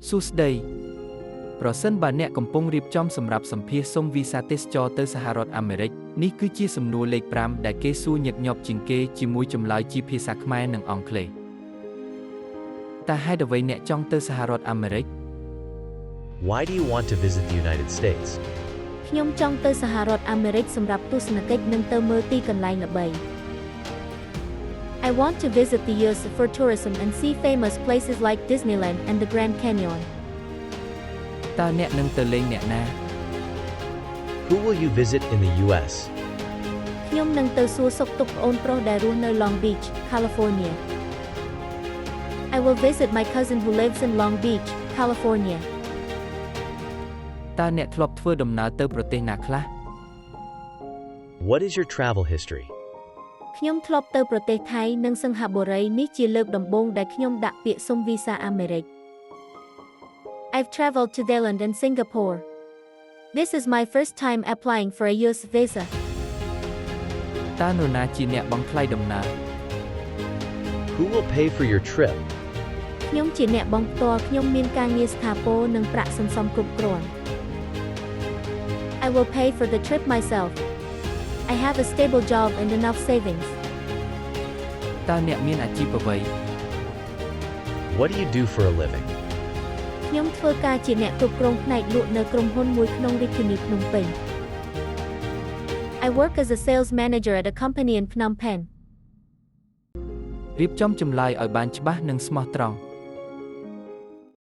សួស្តីប្រសិនបើអ្នកកំពុងរៀបចំសម្រាប់សម្ភាសសុំវីសាទេសចរទៅសហរដ្ឋអាមេរិកនេះគឺជាសំណួរលេខ5ដែលគេសួរញឹកញាប់ជាងគេជាមួយចម្លើយជាភាសាខ្មែរនិងអង់គ្លេសតើហេតុអ្វីអ្នកចង់ទៅសហរដ្ឋអាមេរិក Why do you want to visit the United States? ខ្ញុំចង់ទៅសហរដ្ឋអាមេរិកសម្រាប់ទស្សនកិច្ចនិងទៅមើលទីកន្លែងល្បី I want to visit the US for tourism and see famous places like Disneyland and the Grand Canyon. តើអ្នកនឹងទៅលេងអ្នកណា Who will you visit in the US? ខ្ញុំនឹងទៅសួរសុខទុក្ខប្អូនប្រុសដែលរស់នៅ Long Beach, California. I will visit my cousin who lives in Long Beach, California. តើអ្នកធ្លាប់ធ្វើដំណើរទៅប្រទេសណាខ្លះ What is your travel history? ខ្ញុំធ្លាប់ទៅប្រទេសថៃនិងសិង្ហបុរីនេះជាលើកដំបូងដែលខ្ញុំដាក់ពាក្យសុំវីសាអាមេរិក I've traveled to Thailand and Singapore. This is my first time applying for a US visa. តើនរណាជាអ្នកបង់ថ្លៃដំណើរ Who will pay for your trip? ខ្ញុំជាអ្នកបង់ផ្ទាល់ខ្ញុំមានការងារស្ថាពរនិងប្រាក់សន្សំគ្រប់គ្រាន់ I will pay for the trip myself. I have a stable job and enough savings. តើអ្នកមានអាជីពអ្វី What do you do for a living? ខ្ញុំធ្វើការជាអ្នកគ្រប់គ្រងផ្នែកលក់នៅក្រុមហ៊ុនមួយក្នុងរាជធានីភ្នំពេញ I work as a sales manager at a company in Phnom Penh. រៀបចំចម្លើយឲ្យបានច្បាស់និងស្មោះត្រង់